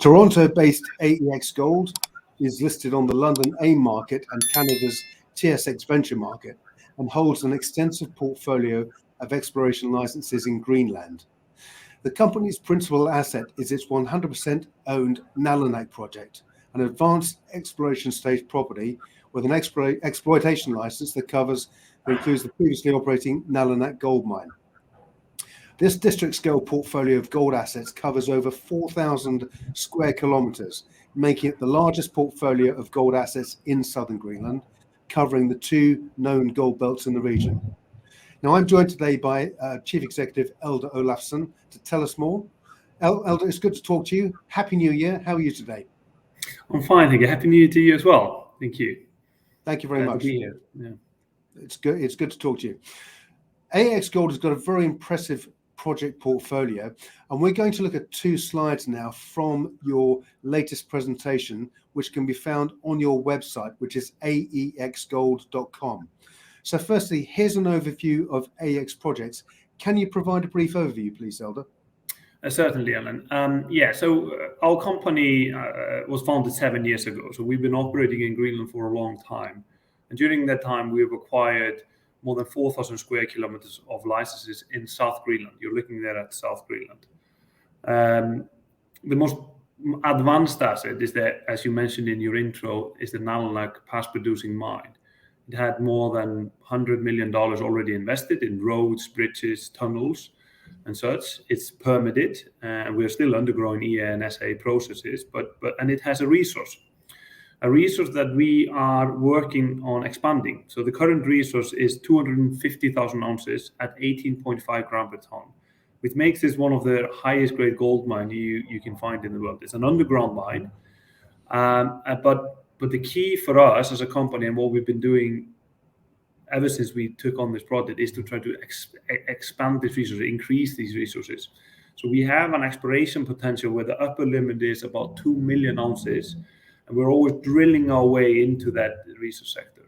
Toronto-based AEX Gold is listed on the London AIM market and Canada's TSX Venture market, and holds an extensive portfolio of exploration licenses in Greenland. The company's principal asset is its 100% owned NALUNAQ project, an advanced exploration stage property with an exploitation license that includes the previously operating NALUNAQ gold mine. This district-scale portfolio of gold assets covers over 4,000 square kilometers, making it the largest portfolio of gold assets in southern Greenland, covering the two known gold belts in the region. Now, I'm joined today by Chief Executive Eldur Olafsson to tell us more. Eldur, it's good to talk to you. Happy New Year. How are you today? I'm fine, thank you. Happy New Year to you as well. Thank you. Thank you very much. To be here. Yeah. It's good to talk to you. AEX Gold has got a very impressive project portfolio, and we're going to look at two slides now from your latest presentation, which can be found on your website, which is aexgold.com. So firstly, here's an overview of AEX projects. Can you provide a brief overview, please, Eldur? Certainly, Alan. So our company was founded 7 years ago. So we've been operating in Greenland for a long time. And during that time, we've acquired more than 4,000 square kilometers of licenses in South Greenland. You're looking there at South Greenland. The most advanced asset is that, as you mentioned in your intro, is the NALUNAQ past producing mine. It had more than $100 million already invested in roads, bridges, tunnels, and such. It's permitted, and we're still undergoing EA and SA processes, and it has a resource that we are working on expanding. So the current resource is 250,000 ounces at 18.5 gram per ton, which makes this one of the highest grade gold mine you can find in the world. It's an underground mine, but the key for us as a company and what we've been doing ever since we took on this project is to try to expand this resource, increase these resources. So we have an exploration potential where the upper limit is about 2 million ounces, and we're always drilling our way into that resource sector.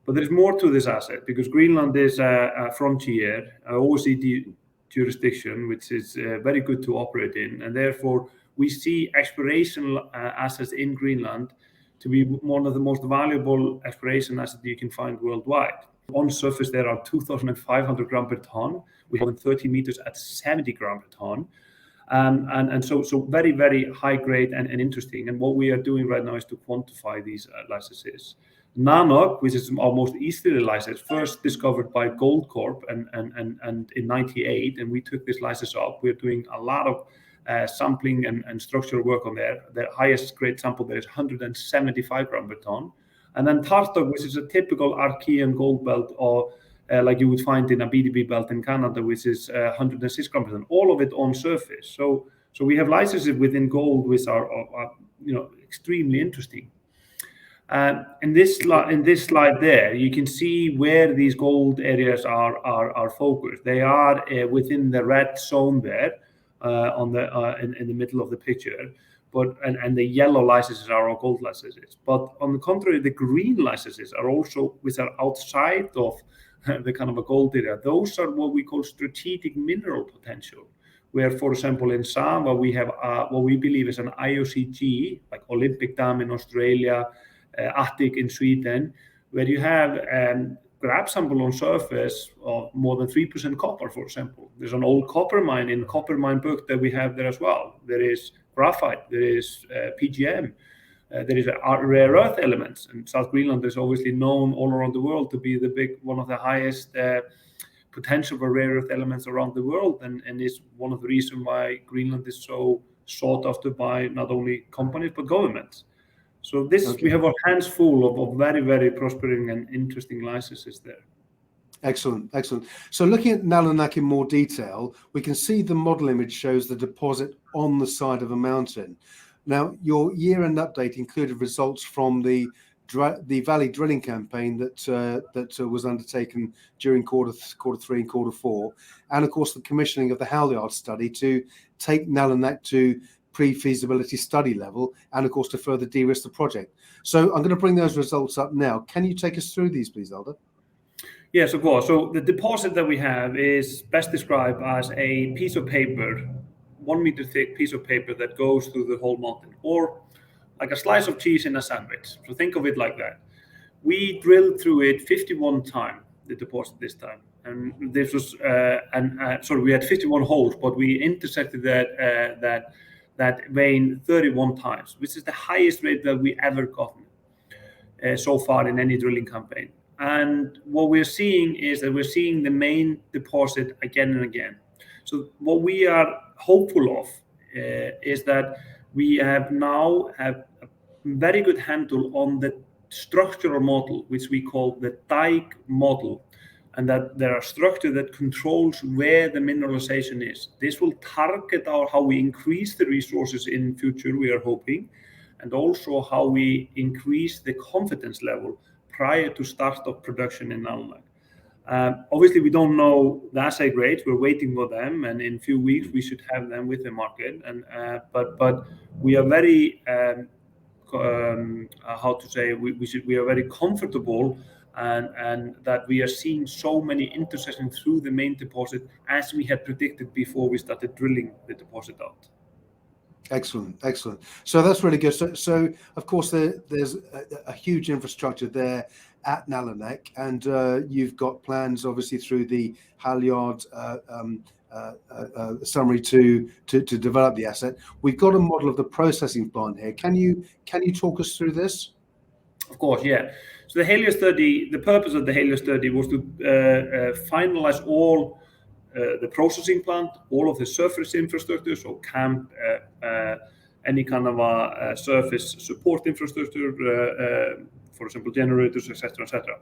But there's more to this asset because Greenland is a frontier, an OECD jurisdiction, which is very good to operate in, and therefore we see exploration assets in Greenland to be one of the most valuable exploration assets you can find worldwide. On surface, there are 2,500 gram per ton. We have 30 meters at 70 gram per ton. And so very, very high grade and interesting. And what we are doing right now is to quantify these licenses. NALUNAQ, which is our most easterly license, first discovered by Goldcorp and in '98, and we took this license up. We're doing a lot of sampling and structural work on there. The highest grade sample there is 175 gram per ton. And then Tartok, which is a typical Archean gold belt, or like you would find in a BDB belt in Canada, which is 106 gram per ton. All of it on surface. So we have licenses within gold which are extremely interesting. In this slide there, you can see where these gold areas are focused. They are within the red zone there. In the middle of the picture, and the yellow licenses are our gold licenses. But on the contrary, the green licenses are also, which are outside of the kind of a gold area. Those are what we call strategic mineral potential, where, for example, in Sava we have what we believe is an IOCG, like Olympic Dam in Australia, Attic in Sweden, where you have grab sample on surface of more than 3% copper, for example. There's an old copper mine in Copper Mine Book that we have there as well. There is graphite, there is PGM, there is rare earth elements. And South Greenland is obviously known all around the world to be one of the highest potential for rare earth elements around the world, and is one of the reasons why Greenland is so sought after by not only companies but governments. So we have our hands full of very, very prospering and interesting licenses there. Excellent. So looking at NALUNAQ in more detail, we can see the model image shows the deposit on the side of a mountain. Now, your year-end update included results from the valley drilling campaign that was undertaken during quarter 3 and quarter 4, and of course the commissioning of the HALYARD study to take NALUNAQ to pre-feasibility study level, and of course to further de-risk the project. So I'm going to bring those results up now. Can you take us through these, please, Eldur? Yes, of course. So the deposit that we have is best described as a piece of paper 1 meter thick piece of paper that goes through the whole mountain, or like a slice of cheese in a sandwich. So think of it like that. We drilled through it 51 times, the deposit this time. And this was, sorry, we had 51 holes, but we intersected that vein 31 times, which is the highest rate that we ever gotten so far in any drilling campaign. And what we're seeing is that we're seeing the main deposit again and again. So what we are hopeful of is that we have now a very good handle on the structural model, which we call the dike model, and that there are structures that controls where the mineralization is. This will target how we increase the resources in future, we are hoping, and also how we increase the confidence level prior to start of production in NALUNAQ. Obviously, we don't know the assay grades. We're waiting for them, and in a few weeks we should have them with the market. And but we are very we are very comfortable and that we are seeing so many intersections through the main deposit as we had predicted before we started drilling the deposit out. Excellent, excellent. So that's really good. So of course there's a huge infrastructure there at NALUNAQ, and you've got plans obviously through the HALYARD summary to develop the asset. We've got a model of the processing plant here. Can you talk us through this? Of course, yeah. So the HALYARD study, the purpose of the HALYARD study was to finalize all the processing plant, all of the surface infrastructure, so camp, any kind of a surface support infrastructure, for example, generators, etc., etc.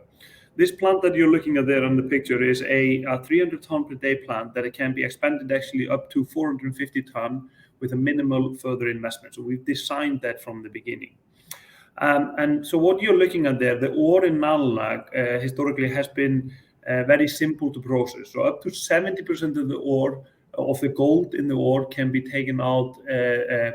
This plant that you're looking at there on the picture is a 300 ton per day plant that it can be expanded actually up to 450 ton with a minimal further investment. So we've designed that from the beginning. And so what you're looking at there, the ore in NALUNAQ historically has been very simple to process. So up to 70% of the ore, of the gold in the ore, can be taken out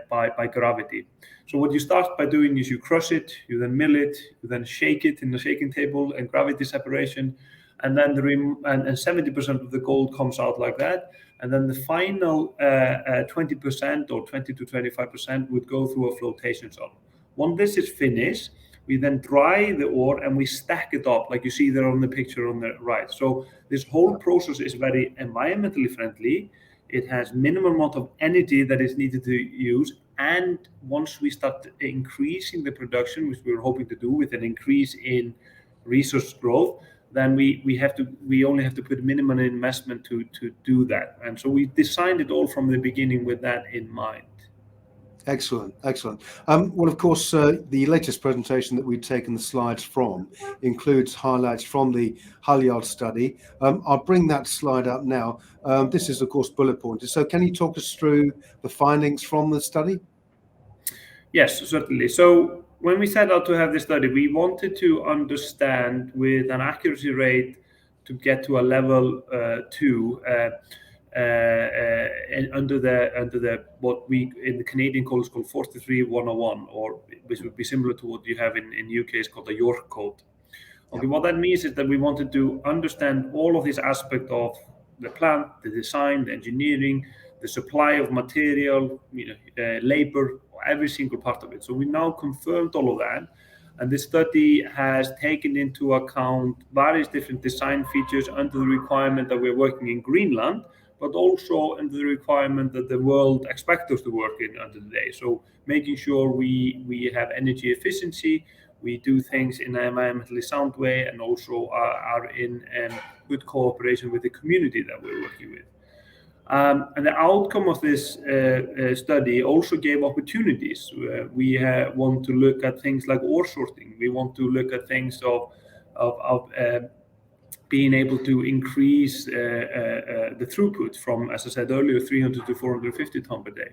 by gravity. So what you start by doing is you crush it, you then mill it, you then shake it in the shaking table and gravity separation, and then 70% of the gold comes out like that. And then the final 20% or 20 to 25% would go through a flotation zone. Once this is finished, we then dry the ore and we stack it up like you see there on the picture on the right. So this whole process is very environmentally friendly. It has minimum amount of energy that is needed to use. And once we start increasing the production, which we're hoping to do with an increase in resource growth, then we only have to put minimum investment to do that. And so we designed it all from the beginning with that in mind. Excellent, excellent. Well, of course, the latest presentation that we've taken the slides from includes highlights from the HALYARD study. I'll bring that slide up now. This is, of course, bullet pointed. So can you talk us through the findings from the study? Yes, certainly. So when we set out to have this study, we wanted to understand with an accuracy rate to get to a level 2 under the what we in the Canadian code is called 43101, or which would be similar to what you have in UK is called the York code. Okay, what that means is that we wanted to understand all of these aspects of the plant, the design, the engineering, the supply of material, labor, every single part of it. So we now confirmed all of that. And this study has taken into account various different design features under the requirement that we're working in Greenland, but also under the requirement that the world expects us to work in under the day. So making sure we have energy efficiency, we do things in an environmentally sound way, and also are in good cooperation with the community that we're working with. And the outcome of this study also gave opportunities. We want to look at things like ore sorting. We want to look at things of being able to increase the throughput from, as I said earlier, 300 to 450 ton per day.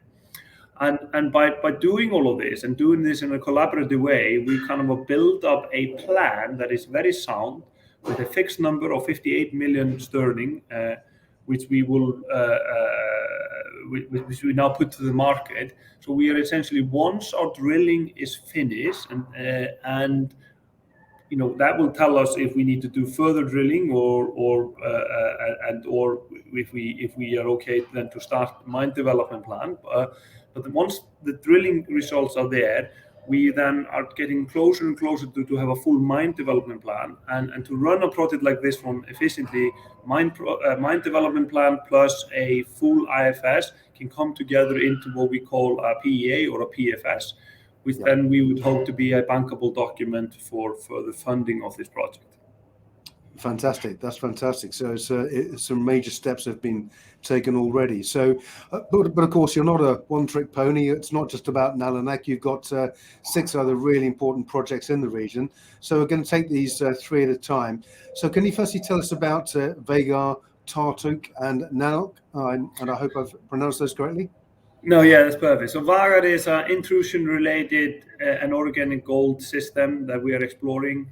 And by doing all of this and doing this in a collaborative way, we kind of build up a plan that is very sound with a fixed number of 58 million sterling, which we will which we now put to the market. So we are essentially, once our drilling is finished and that will tell us if we need to do further drilling or if we are okay then to start mine development plan. But once the drilling results are there, we then are getting closer and closer to have a full mine development plan, and to run a project like this one efficiently. Mine development plan plus a full IFS can come together into what we call a PEA or a PFS, which then we would hope to be a bankable document for the funding of this project. Fantastic. That's fantastic. So some major steps have been taken already. So, but of course, you're not a one-trick pony. It's not just about NALUNAQ. You've got 6 other really important projects in the region. So we're going to take these 3 at a time. So can you firstly tell us about Vagar, Tartuk, and NALUNAQ? And I hope I've pronounced those correctly. No, yeah, that's perfect. So Vagar is an intrusion-related and organic gold system that we are exploring.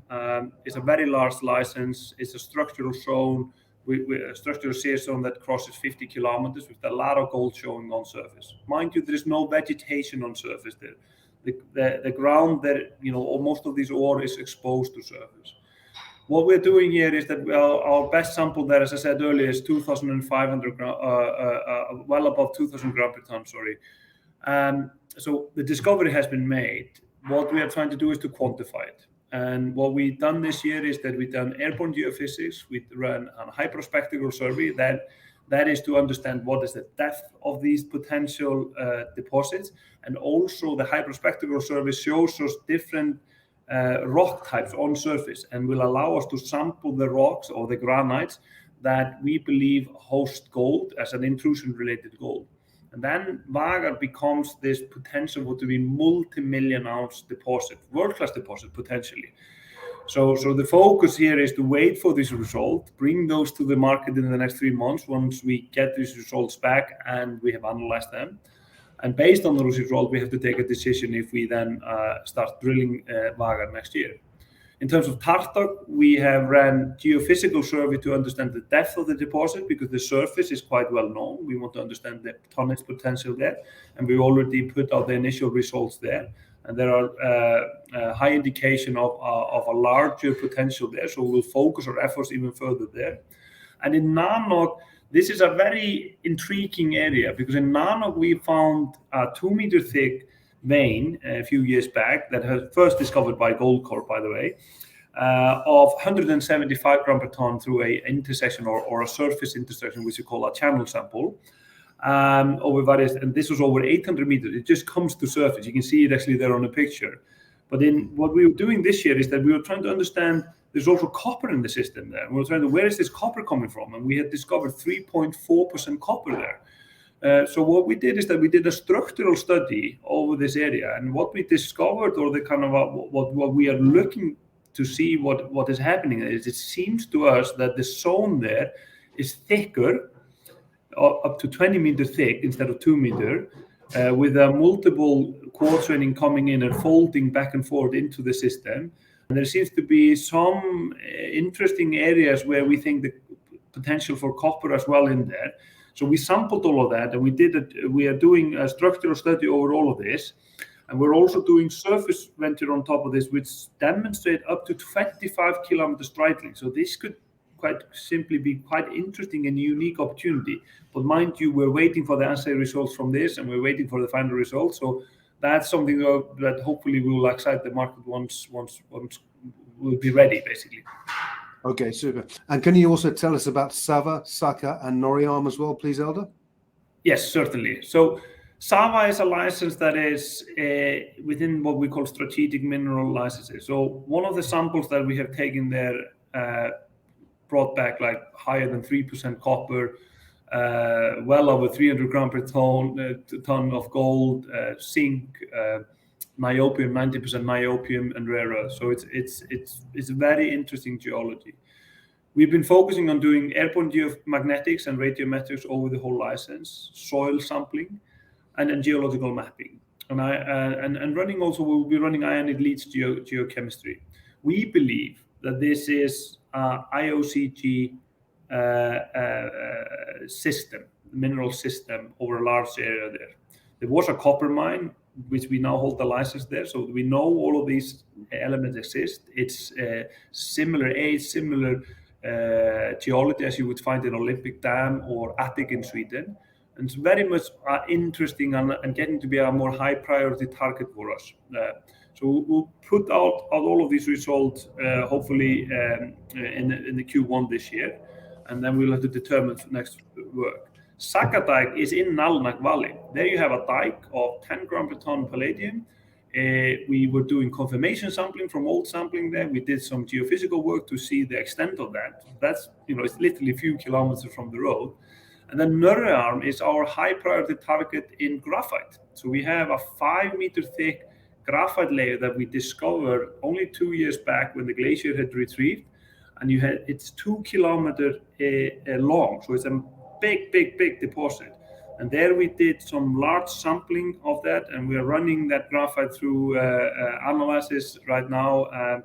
It's a very large license. It's a structural zone, a structural shear zone that crosses 50 kilometers with a lot of gold showing on surface. Mind you, there is no vegetation on surface there. The ground there, most of this ore is exposed to surface. What we're doing here is that our best sample there, as I said earlier, is 2,500 well above 2,000 grams per ton. Sorry. So the discovery has been made. What we are trying to do is to quantify it. And what we've done this year is that we've done airborne geophysics. We run a hyperspectral survey that is to understand what is the depth of these potential deposits, and also the hyperspectral survey shows us different rock types on surface and will allow us to sample the rocks or the granites that we believe host gold as an intrusion-related gold. And then Vagar becomes this potential to be multi-million ounce deposit, world-class deposit potentially. So the focus here is to wait for this result, bring those to the market in the next 3 months once we get these results back and we have analyzed them. And based on those results, we have to take a decision if we then start drilling Vagar next year. In terms of Tartuk, we have ran geophysical survey to understand the depth of the deposit because the surface is quite well known. We want to understand the tonnage potential there, and we already put out the initial results there. And there are high indication of a larger potential there, so we'll focus our efforts even further there. And in NALUNAQ, this is a very intriguing area because in NALUNAQ we found a 2-meter thick vein a few years back that was first discovered by Goldcorp, by the way, of 175 grams per ton through a intersection or a surface intersection, which we call a channel sample. Over various, and this was over 800 meters. It just comes to surface. You can see it actually there on the picture. But in what we were doing this year is that we were trying to understand there's also copper in the system there. We were trying to, where is this copper coming from? And we had discovered 3.4% copper there. So what we did is that we did a structural study over this area, and what we discovered, or the kind of what we are looking to see what is happening is it seems to us that the zone there is thicker, up to 20 meters thick instead of 2 meters, with multiple quartz veining coming in and folding back and forth into the system. And there seems to be some interesting areas where we think the potential for copper as well in there. So we sampled all of that, and we are doing a structural study over all of this. And we're also doing surface venture on top of this, which demonstrate up to 25 kilometers strike length. So this could quite simply be quite interesting and unique opportunity. But mind you, we're waiting for the assay results from this, and we're waiting for the final results. So that's something that hopefully we will excite the market once we'll be ready, basically. Okay, super. And can you also tell us about Sava, Saka, and Noriam as well, please, Eldur? Yes, certainly. So Sava is a license that is within what we call strategic mineral licenses. So one of the samples that we have taken there brought back like higher than 3% copper, well over 300 grams per ton of gold, zinc, niobium, 90% niobium, and rare earth. So it's a very interesting geology. We've been focusing on doing airborne geomagnetics and radiometrics over the whole license, soil sampling, and then geological mapping. And running also, we'll be running ionic leach geochemistry. We believe that this is IOCG system, mineral system over a large area there. There was a copper mine which we now hold the license there. So we know all of these elements exist. It's similar age, similar geology as you would find in Olympic Dam or Attic in Sweden. And it's very much interesting and getting to be a more high priority target for us. So we'll put out all of these results hopefully in the Q1 this year, and then we'll have to determine the next work. Sakadike is in NALUNAQ Valley. There you have a dike of 10 gram per ton palladium. We were doing confirmation sampling from old sampling there. We did some geophysical work to see the extent of that. That's, it's literally a few kilometers from the road. And then Nörrearm is our high priority target in graphite. So we have a 5-meter thick graphite layer that we discovered only 2 years back when the glacier had retreated. And it's 2 kilometers long. So it's a big deposit. And there we did some large sampling of that, and we are running that graphite through analysis right now. And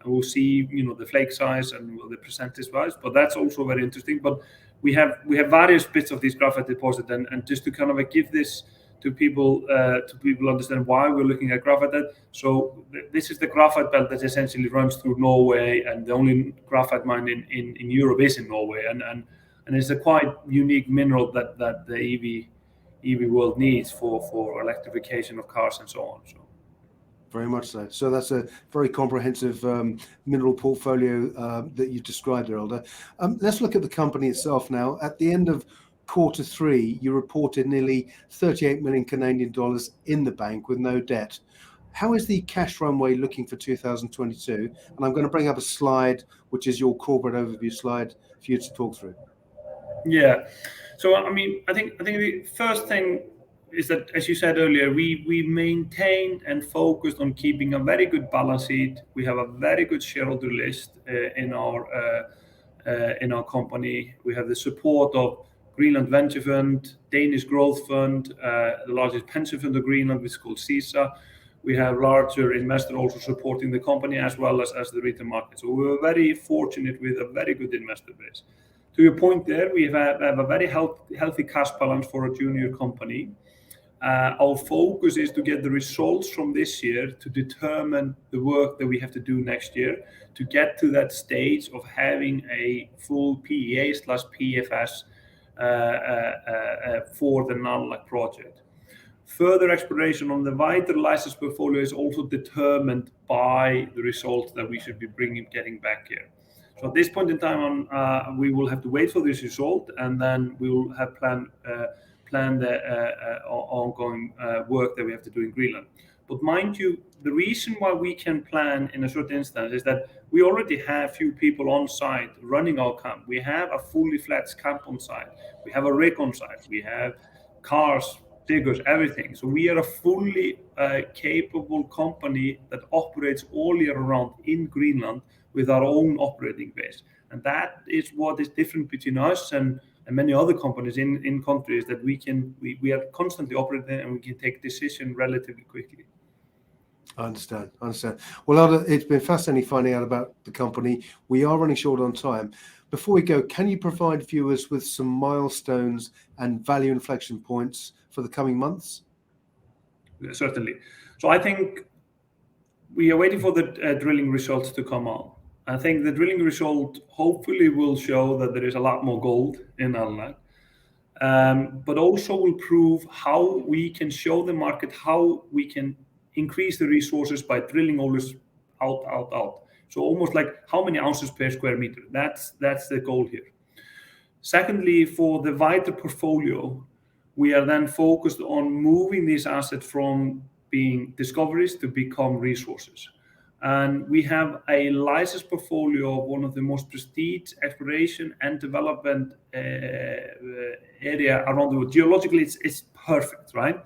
we'll see, the flake size and the percentage wise, but that's also very interesting. But we have various bits of these graphite deposit, and just to kind of give this to people understand why we're looking at graphite. So this is the graphite belt that essentially runs through Norway, and the only graphite mine in Europe is in Norway, and it's a quite unique mineral that the EV world needs for electrification of cars and so on. So. Very much so. So that's a very comprehensive mineral portfolio that you described there, Eldur. Let's look at the company itself now. At the end of Q3, you reported nearly 38 million Canadian dollars in the bank with no debt. How is the cash runway looking for 2022? And I'm going to bring up a slide, which is your corporate overview slide, for you to talk through. Yeah. So, I think the first thing is that, as you said earlier, we maintained and focused on keeping a very good balance sheet. We have a very good shareholder list in our company. We have the support of Greenland Venture Fund, Danish Growth Fund, the largest pension fund of Greenland, which is called CISA. We have larger investors also supporting the company as well as the retail market. So we were very fortunate with a very good investor base. To your point there, we have a very healthy cash balance for a junior company. Our focus is to get the results from this year to determine the work that we have to do next year to get to that stage of having a full PEA/PFS for the NALUNAQ project. Further exploration on the wider license portfolio is also determined by the results that we should be getting back here. So at this point in time, we will have to wait for this result, and then we will have plan the ongoing work that we have to do in Greenland. But mind you, the reason why we can plan in a certain instance is that we already have few people on site running our camp. We have a fully fledged camp on site. We have a rig on site. We have cars, diggers, everything. So we are a fully capable company that operates all year round in Greenland with our own operating base. And that is what is different between us and many other companies in countries, that we are constantly operating and we can take decisions relatively quickly. I understand. Well, Eldur, it's been fascinating finding out about the company. We are running short on time. Before we go, can you provide viewers with some milestones and value inflection points for the coming months? Certainly. So I think we are waiting for the drilling results to come out. I think the drilling result hopefully will show that there is a lot more gold in NALUNAQ, but also will prove how we can show the market how we can increase the resources by drilling always out. So almost like how many ounces per square meter. That's the goal here. Secondly, for the wider portfolio, we are then focused on moving these assets from being discoveries to become resources. And we have a license portfolio of one of the most prestigious exploration and development area around the world. Geologically, it's perfect, right?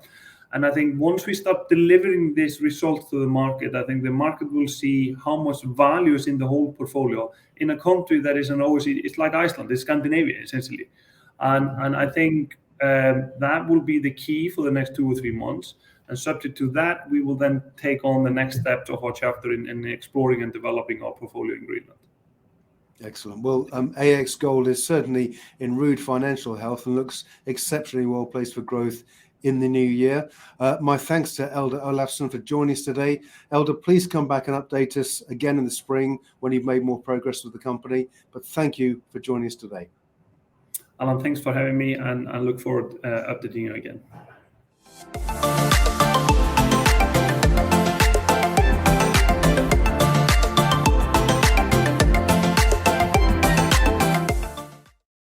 And I think once we start delivering these results to the market, I think the market will see how much value is in the whole portfolio in a country that is an OECD. It's like Iceland, it's Scandinavia, essentially. And I think that will be the key for the next 2 or 3 months. And subject to that, we will then take on the next steps of our chapter in exploring and developing our portfolio in Greenland. Excellent. Well, AEX Gold is certainly in rude financial health and looks exceptionally well placed for growth in the new year. My thanks to Eldur Olafsson for joining us today. Eldur, please come back and update us again in the spring when you've made more progress with the company. But thank you for joining us today. Alan, thanks for having me, and I look forward updating you again.